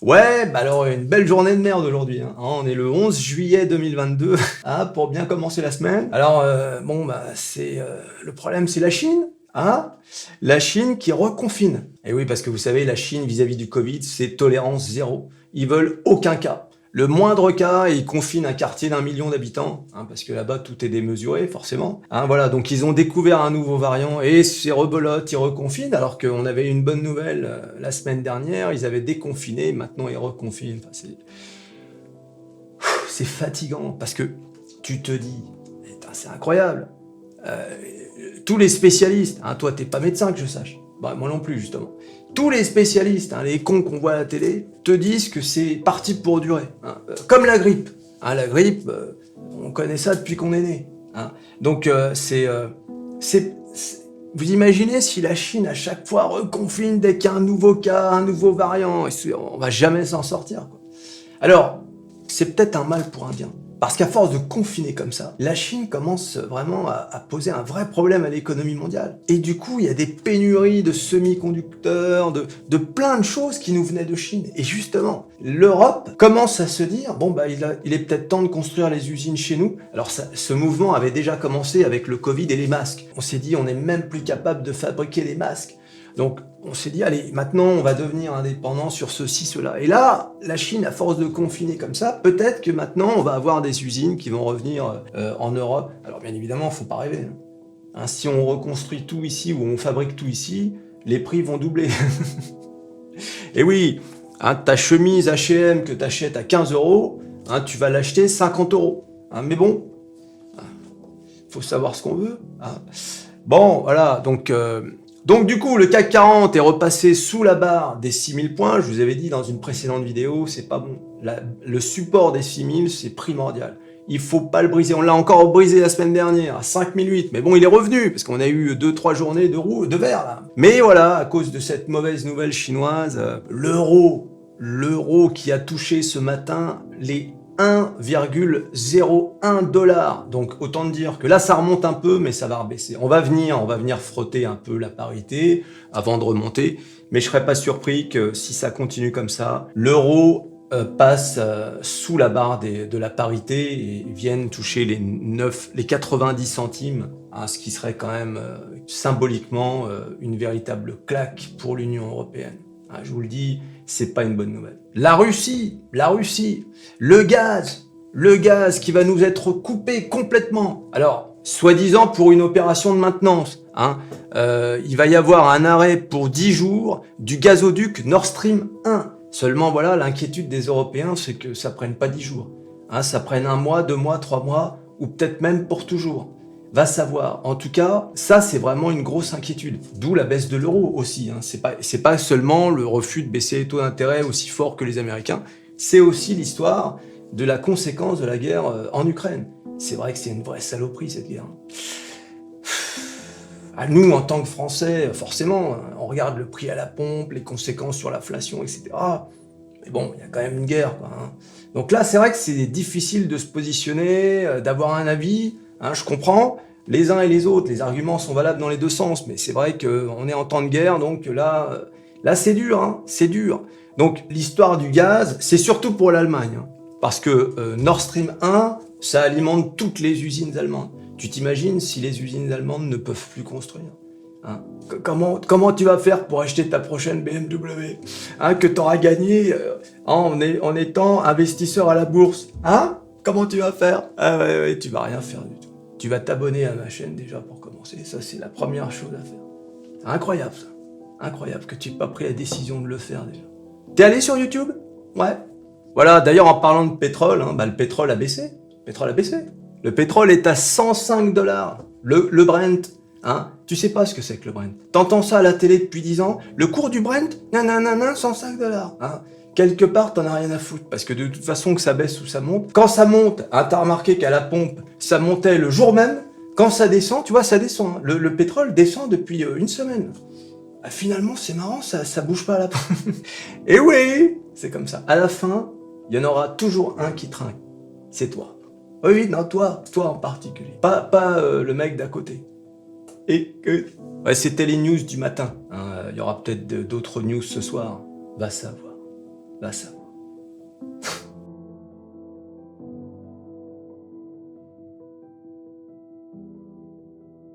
Ouais, bah alors une belle journée de merde aujourd'hui. Hein. On est le 11 juillet 2022, hein, pour bien commencer la semaine. Alors bon, bah c'est le problème, c'est la Chine. Hein, la Chine qui reconfine. Et oui, parce que vous savez, la Chine vis-à-vis du Covid, c'est tolérance zéro. Ils veulent aucun cas. Le moindre cas, et ils confinent un quartier d'1 million d'habitants, hein, parce que là-bas tout est démesuré, forcément. Hein, voilà, donc ils ont découvert un nouveau variant et c'est rebelote, ils reconfinent, alors qu'on avait une bonne nouvelle la semaine dernière, ils avaient déconfiné, maintenant ils reconfinent. Enfin, c'est fatigant, parce que tu te dis, c'est incroyable. Euh, Tous les spécialistes, hein, toi t'es pas médecin que je sache, bah, moi non plus justement. Tous les spécialistes, hein, les cons qu'on voit à la télé, te disent que c'est parti pour durer. Hein. Comme la grippe. Hein, la grippe, on connaît ça depuis qu'on est né. Hein. Donc vous imaginez si la Chine à chaque fois reconfine dès qu'il y a un nouveau cas, un nouveau variant, on va jamais s'en sortir. Quoi. Alors, c'est peut-être un mal pour un bien. Parce qu'à force de confiner comme ça, la Chine commence vraiment à poser un vrai problème à l'économie mondiale. Et du coup, il y a des pénuries de semi-conducteurs, de plein de choses qui nous venaient de Chine. Et justement, l'Europe commence à se dire, bon, bah, il est peut-être temps de construire les usines chez nous. Alors, ce mouvement avait déjà commencé avec le Covid et les masques. On s'est dit, on n'est même plus capable de fabriquer les masques. Donc, on s'est dit, allez, maintenant, on va devenir indépendant sur ceci, cela. Et là, la Chine, à force de confiner comme ça, peut-être que maintenant, on va avoir des usines qui vont revenir en Europe. Alors, bien évidemment, faut pas rêver. Hein, si on reconstruit tout ici ou on fabrique tout ici, les prix vont doubler. Et oui, hein, ta chemise H&M que tu achètes à 15 €, hein, tu vas l'acheter 50 €. Hein, mais bon, faut savoir ce qu'on veut. Hein. Bon, voilà, donc du coup, le CAC 40 est repassé sous la barre des 6000 points. Je vous avais dit dans une précédente vidéo, c'est pas bon. Le support des 6000, c'est primordial. Il faut pas le briser. On l'a encore brisé la semaine dernière à 5008. Mais bon, il est revenu parce qu'on a eu 2-3 journées de vert là. Mais voilà, à cause de cette mauvaise nouvelle chinoise, l'euro qui a touché ce matin les 1,01 $. Donc autant dire que là ça remonte un peu, mais ça va rebaisser. On va venir frotter un peu la parité avant de remonter, mais je serais pas surpris que si ça continue comme ça, l'euro passe sous la barre de la parité et vienne toucher les 90 centimes, hein, ce qui serait quand même symboliquement une véritable claque pour l'Union européenne. Hein, je vous le dis, c'est pas une bonne nouvelle. La Russie, le gaz qui va nous être coupé complètement. Alors, soi-disant pour une opération de maintenance. Hein, il va y avoir un arrêt pour 10 jours du gazoduc Nord Stream 1. Seulement, voilà, l'inquiétude des Européens, c'est que ça prenne pas 10 jours. Hein, ça prenne 1 mois, 2 mois, 3 mois, ou peut-être même pour toujours. Va savoir. En tout cas, ça, c'est vraiment une grosse inquiétude. D'où la baisse de l'euro aussi. Hein. C'est pas seulement le refus de baisser les taux d'intérêt aussi fort que les Américains. C'est aussi l'histoire de la conséquence de la guerre en Ukraine. C'est vrai que c'est une vraie saloperie, cette guerre. À nous, en tant que Français, forcément, on regarde le prix à la pompe, les conséquences sur l'inflation, etc. Mais bon, il y a quand même une guerre, quoi. Hein. Donc là, c'est vrai que c'est difficile de se positionner, d'avoir un avis. Hein, je comprends, les uns et les autres, les arguments sont valables dans les deux sens, mais c'est vrai qu'on est en temps de guerre, donc là c'est dur, hein, c'est dur. Donc l'histoire du gaz, c'est surtout pour l'Allemagne, hein, parce que Nord Stream 1, ça alimente toutes les usines allemandes. Tu t'imagines si les usines allemandes ne peuvent plus construire? Hein, comment tu vas faire pour acheter ta prochaine BMW, hein, que tu auras gagné en étant investisseur à la bourse? Hein? Comment tu vas faire? Ah ouais, tu vas rien faire du tout. Tu vas t'abonner à ma chaîne déjà pour commencer. Ça, c'est la première chose à faire. Incroyable ça. Incroyable que tu n'aies pas pris la décision de le faire déjà. T'es allé sur YouTube? Ouais. Voilà, d'ailleurs en parlant de pétrole, hein, bah, le pétrole a baissé. Le pétrole est à 105 $. Le Brent, hein, tu sais pas ce que c'est que le Brent. T'entends ça à la télé depuis 10 ans. Le cours du Brent, 105 $. Hein. Quelque part, t'en as rien à foutre, parce que de toute façon, que ça baisse ou ça monte, quand ça monte, hein, t'as remarqué qu'à la pompe, ça montait le jour même, quand ça descend, tu vois, ça descend. Hein. Le pétrole descend depuis une semaine. Ah, finalement, c'est marrant, ça bouge pas à la pompe. Et oui, c'est comme ça. À la fin, il y en aura toujours un qui trinque. C'est toi. Oui, non, toi en particulier. Pas le mec d'à côté. Et que... Ouais, c'était les news du matin. Hein. Il y aura peut-être d'autres news ce soir. Va savoir. bah, ça